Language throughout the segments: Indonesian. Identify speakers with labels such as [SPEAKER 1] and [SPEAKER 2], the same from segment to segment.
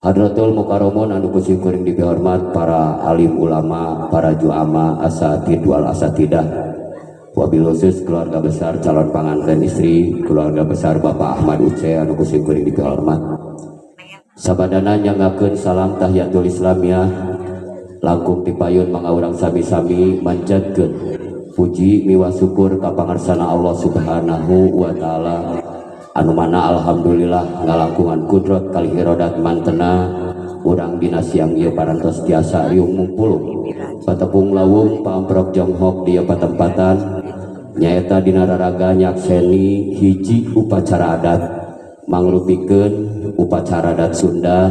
[SPEAKER 1] Hadratul Mukarramun anu kusih kuring dihormat para alim ulama, para juama, asatid wal asatidah, wabil khusus keluarga besar calon pengantin istri, keluarga besar Bapak Ahmad Uce anu kusih kuring dihormat. Sabadana nyangakeun salam tahiyatul Islamiyah langkung dipayun mangaurang sami-sami manjatkeun puji miwah syukur ka pangarsana Allah Subhanahu wa taala anu mana alhamdulillah ngalangkungan kudrat kali irodat mantena urang dina siang ieu parantos tiasa riung mumpul patepung lawung pamprok jonghok di patempatan nyaeta dina raraga nyakseni hiji upacara adat mangrupikeun upacara adat Sunda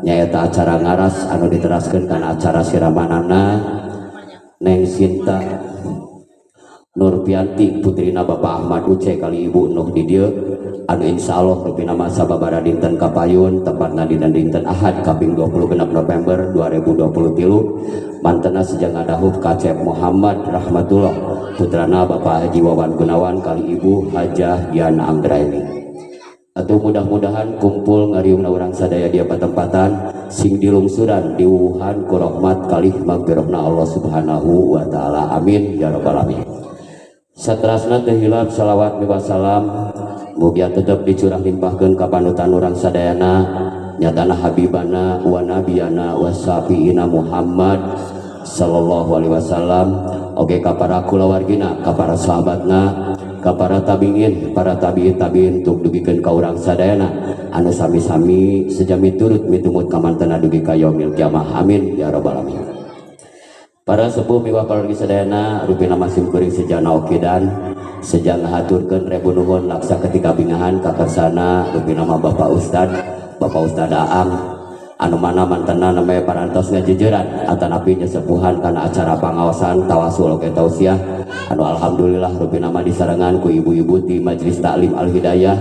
[SPEAKER 1] nyaeta acara ngaras anu diteraskeun kana acara siramanana Neng Sinta Nurpianti putrina Bapak Ahmad Uce kali Ibu Nuh di dieu anu insyaallah rupina masa babara dinten kapayun tepatna dina dinten Ahad kaping 26 November 2023 mantena sejang ngadahuk Kacep Muhammad Rahmatullah putrana Bapak Haji Wawan Gunawan kali Ibu Hajah Diana Anggraini. Atau mudah-mudahan kumpul ngariungna urang sadaya dia patempatan sing dilungsuran diuhan ku rahmat kalih magfirahna Allah Subhanahu wa taala. Amin ya rabbal alamin. Saterasna teu hilap salawat miwah salam mugi tetep dicurah limpahkeun ka panutan urang sadayana nyatana habibana wa nabiyana wa syafiina Muhammad sallallahu alaihi wasallam oge ka para kulawargina ka para sahabatna ka para tabiin para tabiin tuk dugikeun ka urang sadayana anu sami-sami sejami turut mitumut ka mantena dugi ka yaumil kiamah. Amin ya rabbal alamin. Para sepuh miwah palargi sadayana rupina masih kuring sejana okidan sejang ngahaturkeun rebu nuhun laksa ketika bingahan ka kersana rupina mah Bapak Ustad Aang anu mana mantena namanya parantos ngajejeran atanapi nyesepuhan kana acara pangaosan tawasul oge tausiah anu alhamdulillah rupina mah disarengan ku ibu-ibu di Majelis Taklim Al Hidayah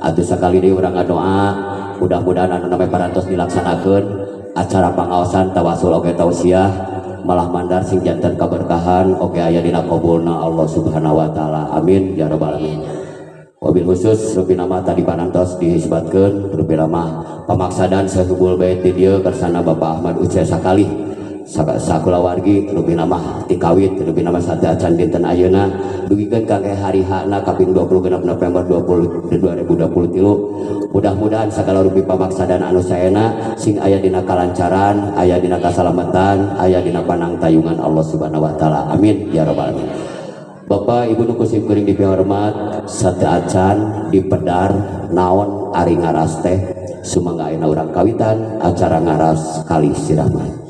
[SPEAKER 1] atuh sakali deui urang ngadoa mudah-mudahan anu namanya parantos dilaksanakeun acara pangaosan tawasul oge tausiah malah mandar sing janten kaberkahan oge aya dina qabulna Allah Subhanahu wa taala. Amin ya rabbal alamin. Wabil khusus rupina mah tadi parantos disebutkeun rupina mah pamaksadan sahubul bait di dieu kersana Bapak Ahmad Uce sakali sakulawargi rupina mah tikawit rupina mah sadeacan dinten ayeuna dugikeun kangge hari hakna kaping 26 November 2023 mudah-mudahan sagala rupi pamaksadan anu saena sing aya dina kalancaran aya dina kasalamatan aya dina panangtayungan Allah Subhanahu wa taala. Amin ya rabbal alamin. Bapak Ibu nu kusih kuring dipihormat sadeacan dipedar naon ari ngaras teh sumangga ayeuna urang kawitan acara ngaras kali siraman.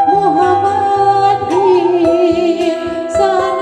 [SPEAKER 2] Muhammad Ihsan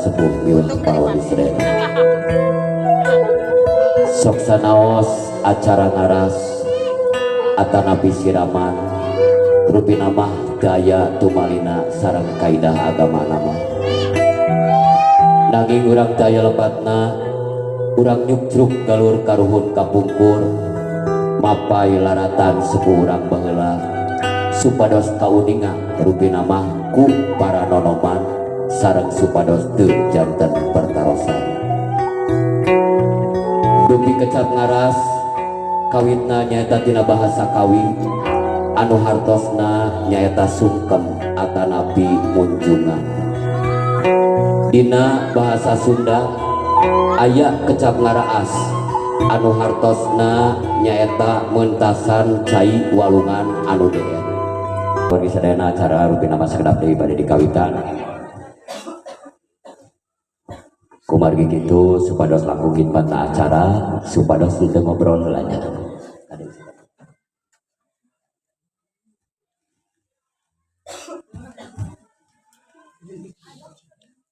[SPEAKER 1] sepuh miwah pawan Srena sok sanaos acara ngaras atanapi siraman rupi nama gaya tumalina sareng kaidah agama nama nanging urang daya lepatna urang nyukcruk galur karuhun kapungkur mapai laratan sepuh urang baheula supados kauninga rupi nama ku para nonoman sareng supados teu janten pertarosan dupi kecap ngaras kawitna nyaeta tina bahasa kawi anu hartosna nyaeta sungkem atanapi munjungan dina bahasa Sunda aya kecap ngaraas anu hartosna nyaeta mentasan cai walungan anu dea bagi sadayana acara rupi nama sakedap deui bade dikawitan kumargi gitu supados langkung khidmatna acara supados teu ngobrol heula nya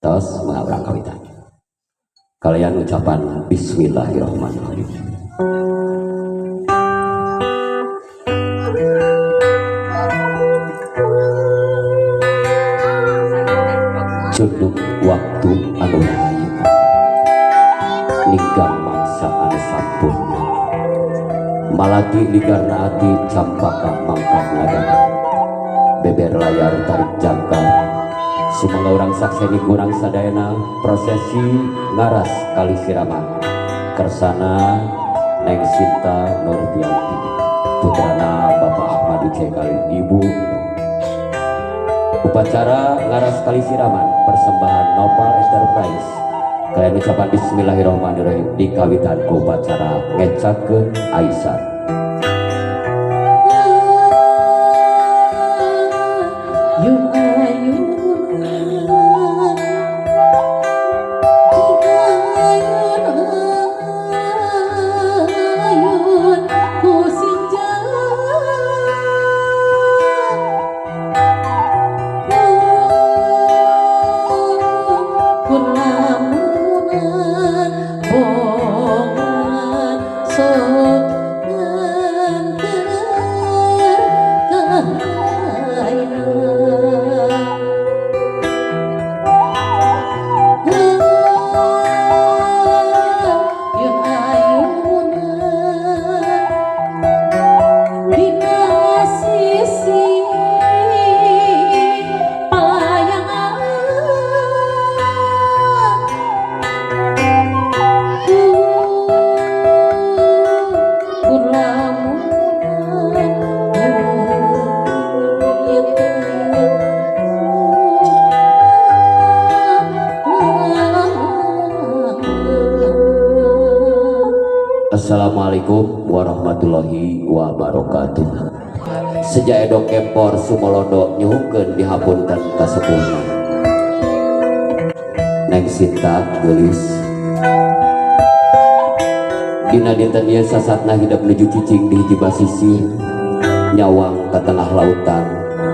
[SPEAKER 1] tos mengabrang kawitan kalian ucapan bismillahirrahmanirrahim cunduk waktu anu rahayu ninggang mangsa anu sampun malagi ligarna ati campaka mangkak naga beber layar tarik jangkar sumangga urang sakseni kurang sadayana prosesi ngaras kali siraman kersana Neng Sinta Nurbianti putrana Bapak Ahmad Uce kali Ibu upacara ngaras kali siraman persembahan Nopal Enterprise kalian ucapan bismillahirrahmanirrahim dikawitan ku upacara ngecakeun Aisyah Assalamualaikum warahmatullahi wabarakatuh. Sejak Edo Kempor Sumolondo nyuhkeun dihapunten kasepuhna Neng Sinta geulis dina dinten ieu sasatna hidup nuju cicing di hiji basisir nyawang ka tengah lautan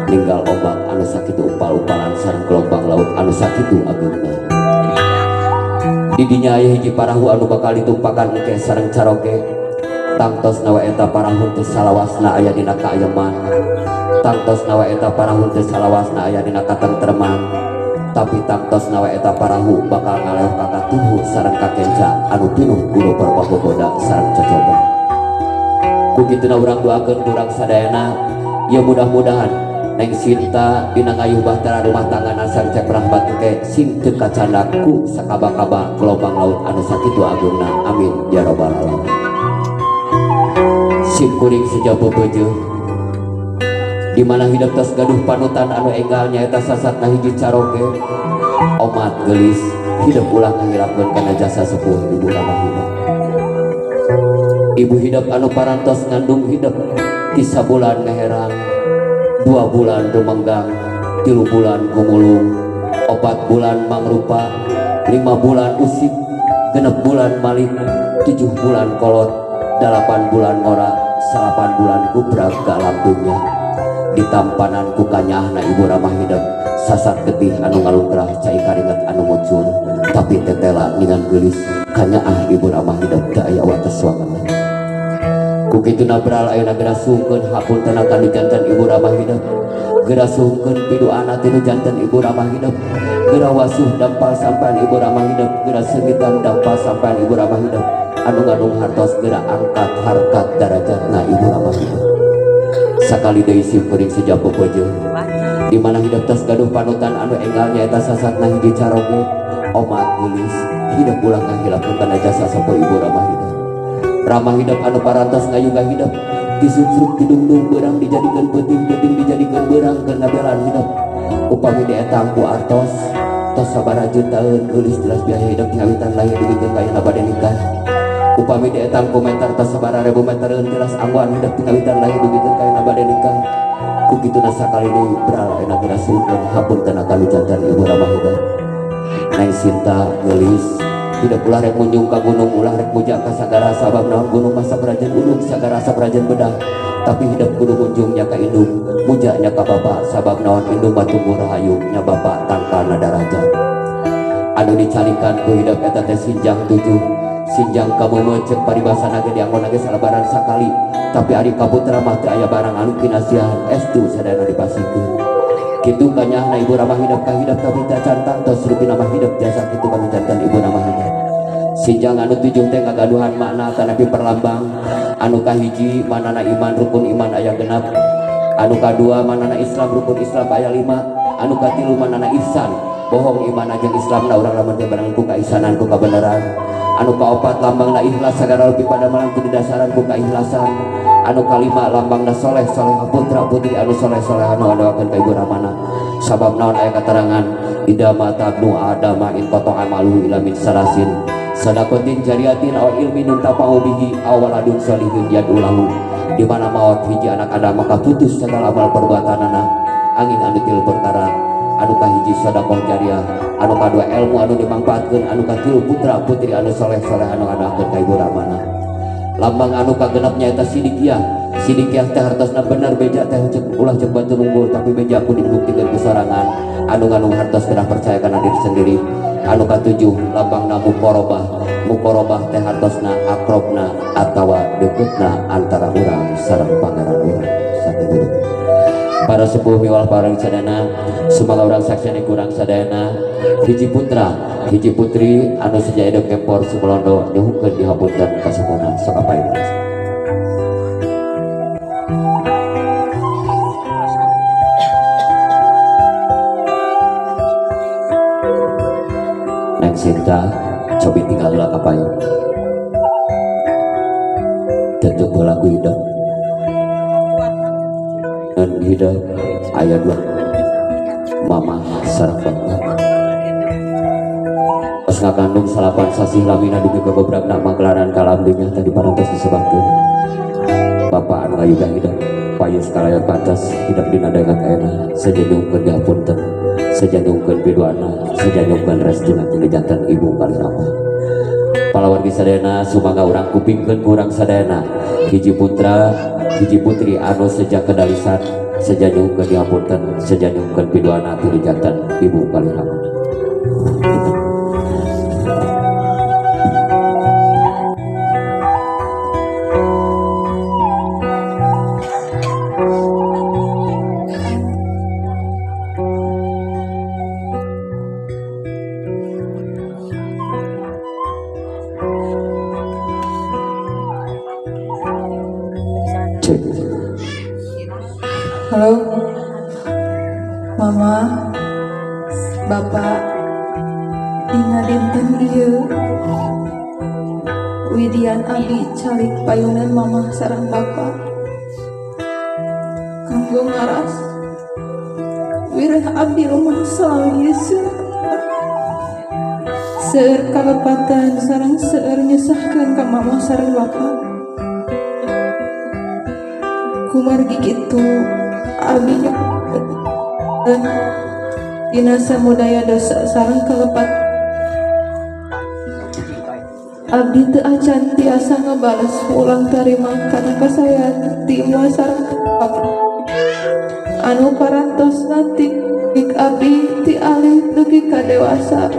[SPEAKER 1] ninggal ombak anu sakitu upal-upalan sareng gelombang laut anu sakitu ageuna di dinya aya hiji parahu anu bakal ditumpakan engke sareng caroge tangtos nawa eta parahu teu salawasna aya dina kaayeman tangtos nawa eta parahu teu salawasna aya dina katentreman tapi tangtos nawa eta parahu bakal ngaleoh ka katuhu sareng kakenca anu pinuh kudu perpagogoda sareng cocoba ku kituna urang doakeun urang sadayana ya mudah-mudahan Neng Sinta dina ngayuh bahtera rumah tangga nasang cek rahmat ke sing teu kacandaku sakaba-kaba gelombang laut anu sakitu agungna amin ya robbal alamin sim kuring sejabu beujeuh di mana hidup tos gaduh panutan anu enggal nyaeta sasatna hiji caroge omat geulis hidup ulah ngahirapkeun kana jasa sepuh ibu ramah hidup ibu hidup anu parantos ngandung hidup 3 bulan ngeherang 2 bulan rumenggang 3 bulan gumulung 4 bulan mangrupa 5 bulan usik 6 bulan malik 7 bulan kolot 8 bulan ngora 8 bulan kubrak ke alam dunia ditampanan ku kanyahna ibu ramah hidup sasar getih anu ngaluntrah cai karinget anu muncul tapi tetela dengan gelis kanyaah ibu ramah hidup daya wates wangan kukitu nabral ayeuna geura sungkeun hapunten akan jantan ibu ramah hidup geura sungkeun pidoana tinu jantan ibu ramah hidup geura wasuh dampal sampean ibu ramah hidup geura sengitan dampal sampean ibu ramah hidup anu ngadung hartos geura angkat harkat darajatna ibu ramah hidup sakali deui simkuring sejapo pejeun di mana hidup tas gaduh panutan anu enggal nyaeta sasatna hiji caroge omat gelis hidup ulang ngahilakeun kana jasa sapo ibu ramah hidup ramah hidup anu parantos ngayuga hidup disunsut didungdung berang dijadikan penting-penting dijadikan berang karena belan hidup upami dietang ku artos tos sabarajeun taeun geulis jelas biaya hidup ngawitan lahir digeukeun ka ayeuna bade nikah upami dietang komentar tos sabaraha ribu metereun jelas angguan hidup ngawitan lahir digeukeun ka ayeuna bade nikah kukituna sakali deui beral ayeuna geura sungkeun hapunten akan jantan ibu ramah hidup Neng Sinta geulis hidup ulah rek munjung ka gunung ulah rek muja ka sagara sabab naon gunung masa berajan ulung sagara sabarajan bedah tapi hidup kudu munjungnya ka indung mujanya ka bapak sabab naon indung batumbuh rahayu nya bapak tangkalna darajat anu dicalikan ku hidup eta teh sinjang 7 sinjang kamu mecek paribasana ge dianggon ge salabaran sakali tapi ari kaputra mah teu aya barang anu kinasihan estu sadayana dipasikeun kitu kanyahna ibu ramah hidup ka hidup tapi tak cantang tos rupi nama hidup jasa kitu kami jantan ibu ramah hidup sinjang anu 7 teh kagaduhan makna tanapi perlambang anu kahiji manana iman rukun iman aya genap anu kadua manana Islam rukun Islam aya 5 anu katilu manana ihsan bohong iman ajeng Islam na urang lamun teh barang ku kaisanan ku kabeneran anu kaopat lambangna ikhlas sagara lebih pada malam tu didasaran ku kaikhlasan anu kalima lambangna soleh soleh putra putri anu soleh soleh anu doakeun ka ibu ramana sabab naon aya katerangan idama tabnu adama in qata amalu ila min salasin sadaqatin jariyatin aw ilmin tafa'u bihi aw waladun sholihin yad'ulahu di mana maut hiji anak Adam maka putus segala amal perbuatanana angin anu tilu perkara anu kahiji sedekah jariah anu kadua ilmu anu dimanfaatkeun anu katilu putra putri anu soleh soleh anu ngadakeun ka ibu ramana lambang anu kagenep nyaeta sidikiah sidikiah teh hartosna bener beja teh ulah cek batu unggul tapi beja pun dibuktikan kesorangan anu nganu hartos kedah percaya kana diri sendiri anu katujuh lambangna mukorobah teh hartosna akrobna atawa deketna antara urang sareng pangeran urang sakitu para sepuh miwal parang sadana sumaga urang saksian kurang sadana hiji putra hiji putri anu saja hidup kempor sumelondo nyuhkeun dihapunten ka samuna sakapain Neng Sinta cobi tinggal lah kapain tentu lagu hidup dan hidup ayat 2 mama sareng bapak pas ngakandung salapan sasih lamina dugi ke beberapa nama gelaran kalam dunya tadi parantos disebutkan bapak anu ayuda hidup payus kalayat pantas hidup dina dagat ayeuna sajanjungkeun dihapunten sajanjungkeun piduana sajanjungkeun restuna tina jantan ibu kalirama palawargi sadayana sumaga urang kupingkeun urang sadayana hiji putra hiji putri anu sejak kedalisan sajanjungkeun dihapunten sajanjungkeun piduana tina jantan ibu kalirama
[SPEAKER 2] Halo Mama Bapak dina dinten ieu Widian Abi calik payunan Mama sareng Bapak kanggo ngaras wireh abdi rumah selalu Yesus seueur kalepatan sareng seueur nyesahkeun ka Mama sareng Bapak kumargi kitu abdi dina samudaya dosa sareng kalepat abdi teu acan tiasa ngebales ulang tarima kana kasayan ti mua sareng Bapak anu parantos nanti Dik abdi ti alih dugi ka dewasa,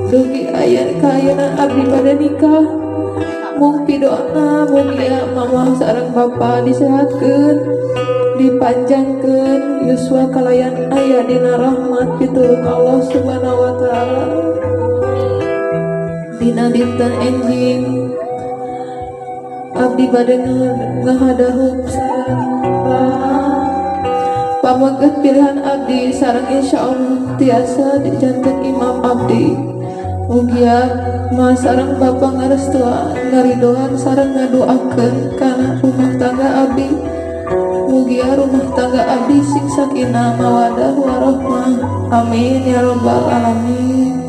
[SPEAKER 2] dugi aya kaayana abdi bade nikah. Mung pidona mugi mama sareng bapa disehatkeun, dipanjangkeun yuswa kalayan aya dina rahmat pitulung Allah Subhanahu wa taala. Dina dinten enjing abdi bade ngahadahuk pamageut pilihan abdi sareng insyaallah tiasa dijanten imam abdi. Mugia ma sareng bapa ngarestua ngaridoan sareng ngadoakeun kana rumah tangga abdi. Mugia rumah tangga abdi sing sakinah mawadah warahmah. Amin ya rabbal alamin.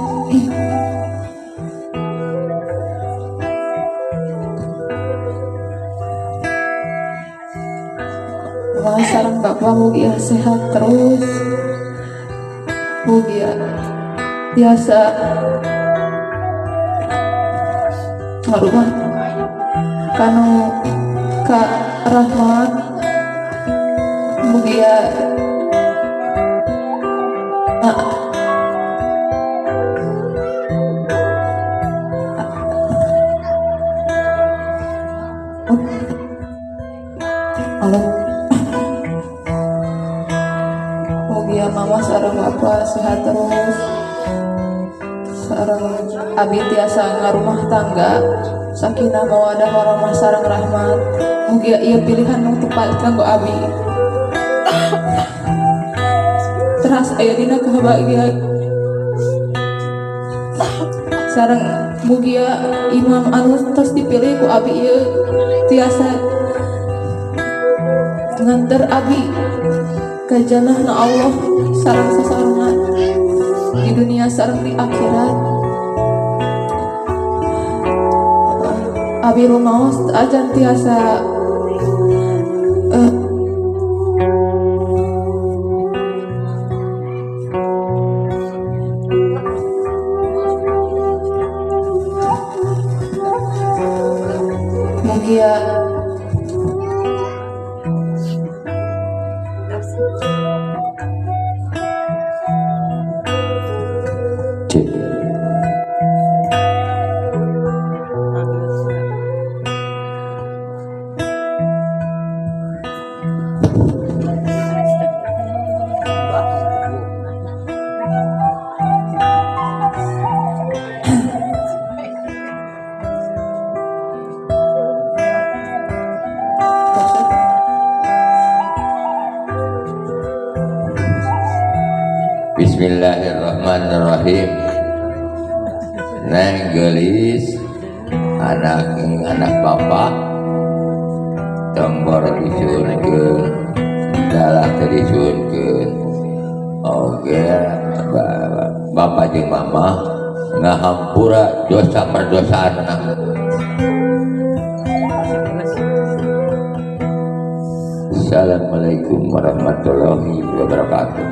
[SPEAKER 2] Ma sareng bapa mugia sehat terus. Mugia biasa rumah kanu ka rahmat. Mugia halo mugia mama sareng bapa sehat terus, sareng abdi tiasa ngarumah tangga sakinah mawadah warahmah sareng rahmat. Mugia ieu pilihan nu tepat kanggo abdi. Teras aya dina kabahagiaan sareng mugia imam anu tos dipilih ku abdi ieu tiasa nganter abdi ka jannahna Allah sareng sasarengan di dunia sareng di akhirat. Abi rumaos ajan tiasa mugia
[SPEAKER 1] cek
[SPEAKER 3] Bismillahirrahmanirrahim. Neng gelis anak bapak tombor disunkeun dalah disunkeun oge bapak jeung mama ngahampura dosa perdosaanna. Assalamualaikum warahmatullahi wabarakatuh.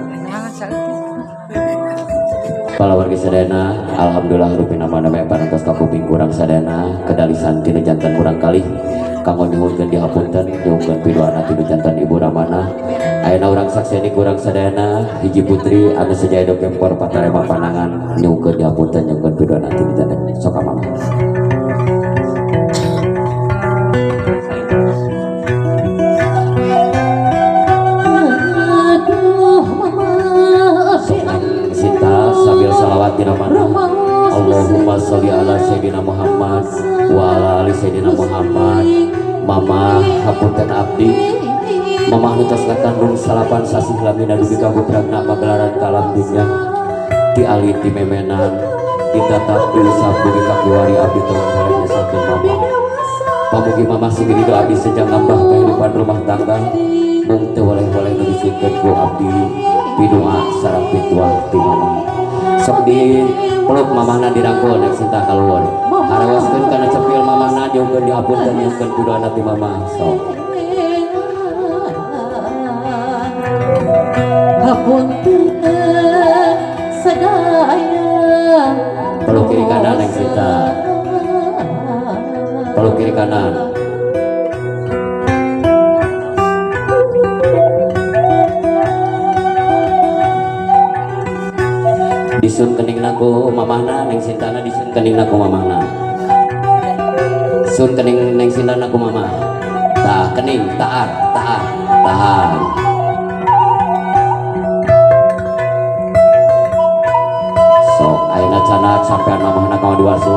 [SPEAKER 1] Para wargi sadayana, alhamdulillah rupina maname parantos kapuping kurang sadayana kedalisan tina jantan kurang kali kanggo nyuhunkeun dihapunten nyuhunkeun pidoana tina jantan ibu ramana. Ayeuna urang sakseni kurang sadayana hiji putri anu sajaya kempor patarema panangan nyuhunkeun dihapunten nyuhunkeun pidoana tina jantan sok mama. Sambil salawat tina mana Allahumma sholli ala sayyidina Muhammad wa ala ali sayyidina Muhammad. Mama hapunten abdi mama anu tos ngakandung salapan sasi lamina dugi ka putrana pagelaran ka alam dunya ti ali ti memenan ditatap dulu sabugi ka kiwari abdi tolong balenya sakeun mama. Pamugi mama sigiri do abdi sejang ngambah kehidupan rumah tangga mung teu waleh-waleh nu disikeun ku abdi pidoa sareng pituah ti mama. Sok di peluk mamahna dirangkul nek cinta kaluhur harawaskeun kana cepil mamahna nyuhkeun dihapunten nyuhkeun pidoana ti mama. Sok
[SPEAKER 4] hapunten sadaya
[SPEAKER 1] peluk kiri kanan nek cinta peluk kiri kanan. disun keningna ku mamahna neng sintana disun keningna ku mamahna sun kening neng sintana ku mamah tah kening taat tahan sok ayeuna canak sampean mamahna ka diwasu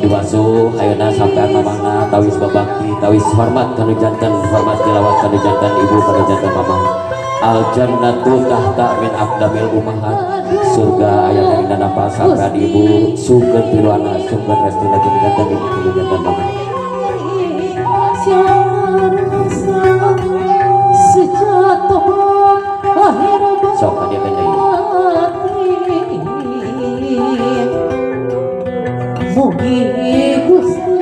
[SPEAKER 1] diwasu ayeuna sampean mamahna tawis babakti tawis hormat kanu janten hormat dilawat kanu janten ibu kanu janten mamah al jannatu tahta min aqdamil ummahat surga aya dina napa sampean ibu sugeng piluana sugeng restuna kanu janten ibu kanu janten mamah sok dia kenai
[SPEAKER 4] mugi Gusti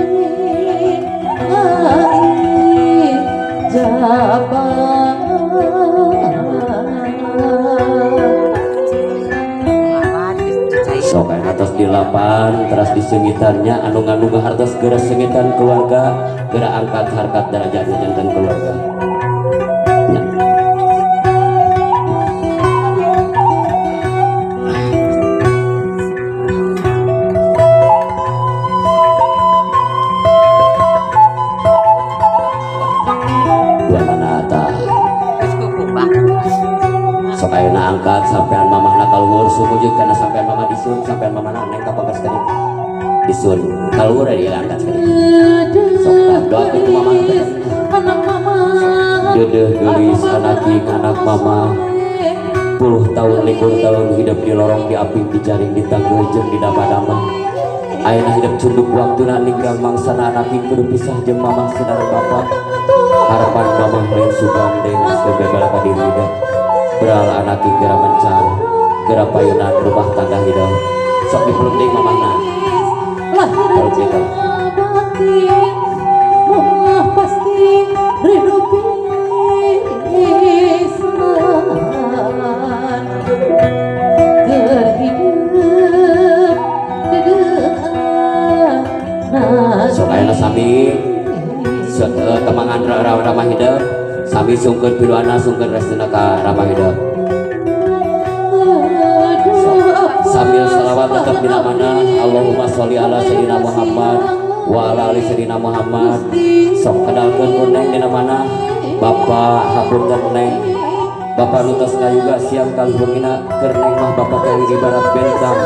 [SPEAKER 4] ai jabat
[SPEAKER 1] sok atos dilapan teras disengitannya anu nganu hartos geura sengitan keluarga geura angkat harkat derajat janten keluarga sok ayeuna angkat sampean mamahna kaluhur sumujud kana sampean mama disun sampean mamana neng kapagas kana disun kaluhur dia angkat kana sok doakeun ku mamah
[SPEAKER 4] anak mama
[SPEAKER 1] deudeuh geulis anaki anak mama puluh tahun likur tahun hidup di lorong di api di jaring di tangga jeung di dama-dama ayeuna hidup cunduk waktuna ninggal mangsana anaki kudu pisah jeung mamah saudara bapak harapan mamah lain sugandeng sebebel ka diri hidup beral anak geura mencar geura payunan rumah tangga hidup sok dipeluk deui mamahna
[SPEAKER 4] lahir
[SPEAKER 1] kita
[SPEAKER 4] batin muah pasti ridho pisan terhidup dedean
[SPEAKER 1] sok ayeuna sami temangan ramah hidup sami sungkeun piluana sungkeun restuna ka ramah hidup sambil salawat tetap dina mana Allahumma sholli ala sayyidina Muhammad wa ala ali sayyidina Muhammad sok kedalkeun ku neng dina mana Bapak hapunten neng Bapak nutos kayuga siang kaluhurina keur neng mah Bapak kayu ibarat bentang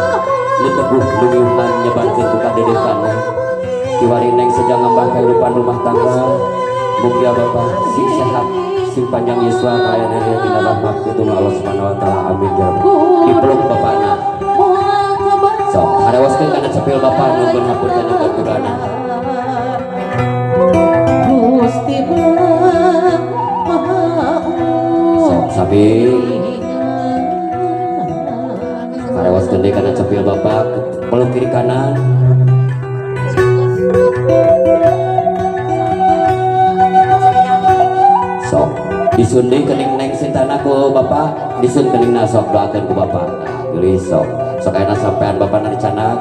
[SPEAKER 1] nu teguh lumiuhan nyebarkeun ku kadedekan neng kiwari neng sejang ngambah kehidupan rumah tangga mugia Bapak sing sehat sing panjang yuswa kaya nenek tina rahmat kutung Allah subhanahu wa ta'ala amin ya Rabbal dipeluk bapakna sok harewaskeun kana cepil bapak nyugun hapunten jeung kurana
[SPEAKER 4] Gusti Maha
[SPEAKER 1] sok sabi harewaskeun deui kana cepil bapak peluk kiri kanan sok disun deui kening neng sintana ku bapak disun keningna sok doakeun ku bapak geulis sok sok ayeuna sampean bapana dicanak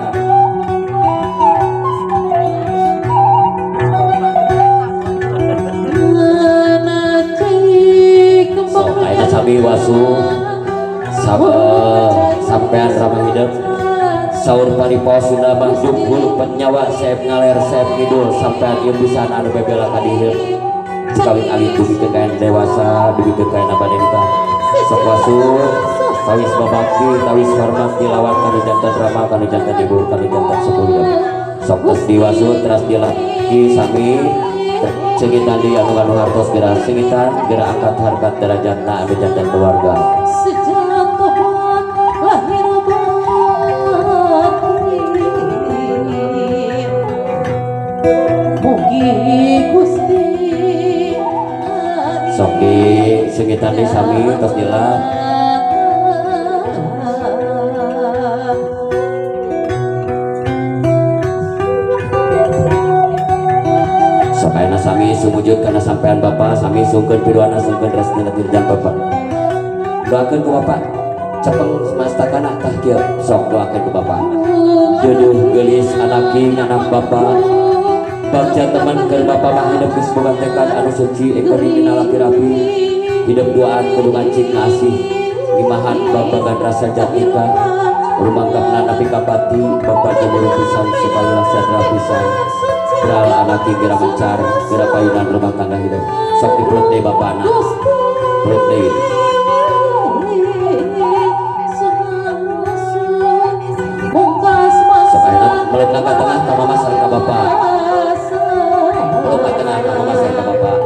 [SPEAKER 1] sok ayeuna sami wasu sampean ramah hidup saur pariposuna mah jumhur penyawa saeb ngaler saeb ngidul sampean ieu pisan anu bebela ka dieu kawin alit dugi kekayan dewasa dugi kekayan abanenta sok wasu tawis babakti tawis hormat dilawat kanu jantan rama kanu jantan ibu kanu jantan sepuh sok tos diwasu teras dilaki sami cengitan di anu anu hartos geura sengitan geura angkat harkat derajatna anu jantan keluarga
[SPEAKER 4] sejatuhan lahir batin mugi Gusti
[SPEAKER 1] sok di sengitan di sami tos dilak sok wujud karena sampean Bapak sami sungkeun pidoana sungkeun resmi dirjan Bapak. Doakeun ku Bapak cepeng mastakana tah kieu sok doakeun ku Bapak. Jodoh gelis anak king anak Bapak. Bagja teman keur Bapak mah hidup geus boga tekad anu suci ekonomi laki rapi. Hidup doaan kudu ngancing ngasih imahan babagan rasa jatika rumangkapna napi kapati Bapak jemuru pisan supaya rasa pisan. Beral anak kira mencar kira payunan rumah tangga hidup sok dipeluk deh bapakna peluk deh sok ayeuna meluk ka tengah ka mama sareng ka bapak meluk ka tengah ka mama sareng ka bapak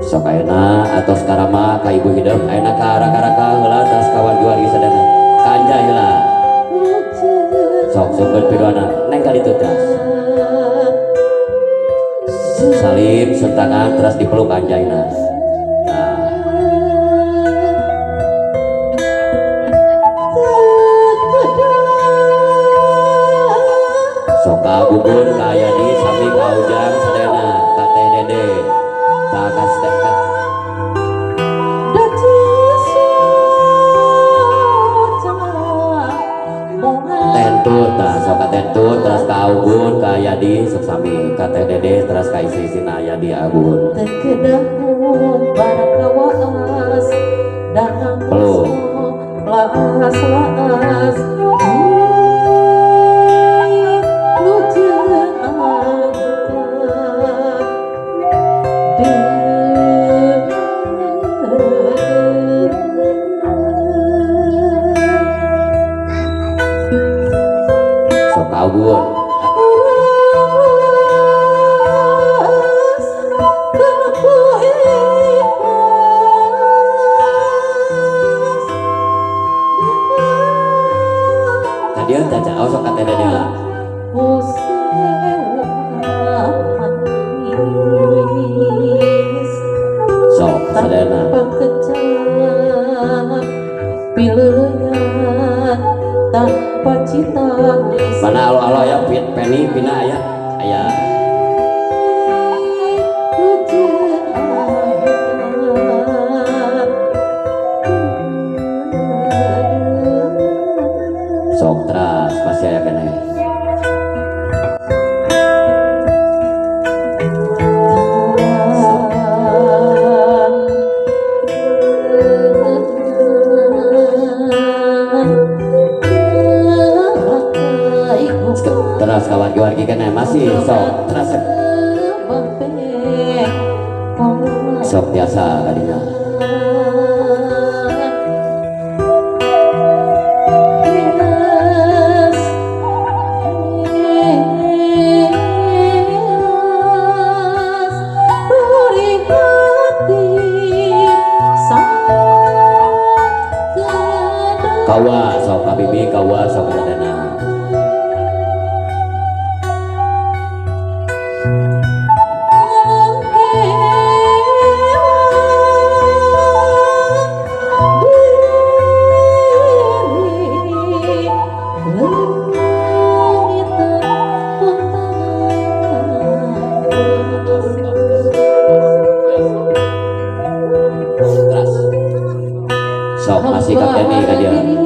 [SPEAKER 1] sok ayeuna atos karama ka ibu hidup ayeuna ka raka-raka heula tas kawan jual geus sadana ka anjay heula sok sungkeun pidoana neng ka ditu tras salim sentangan teras dipeluk anjayna sok ka gugun ka ayadi sami ka ujang sadana ka teh dede ta ka stekat tentut tah sok ka tentut terus ka ugun ka ayadi sok sami ka teh dede terus ka isi-isina ayadi agun
[SPEAKER 4] terkedahun barakawas dan
[SPEAKER 1] peluk
[SPEAKER 4] las
[SPEAKER 1] sok ka ugun dia caca oh sok ka teh dede lah sok sadana
[SPEAKER 4] tanpa cita
[SPEAKER 1] mana alo-alo ya penny pina aya aya sok teras masih aya kene teras kawan keluarga kene masih sok teras sok biasa kadinya kawa sok kabibi kawa sok sadana sok masih kapten nih ka dia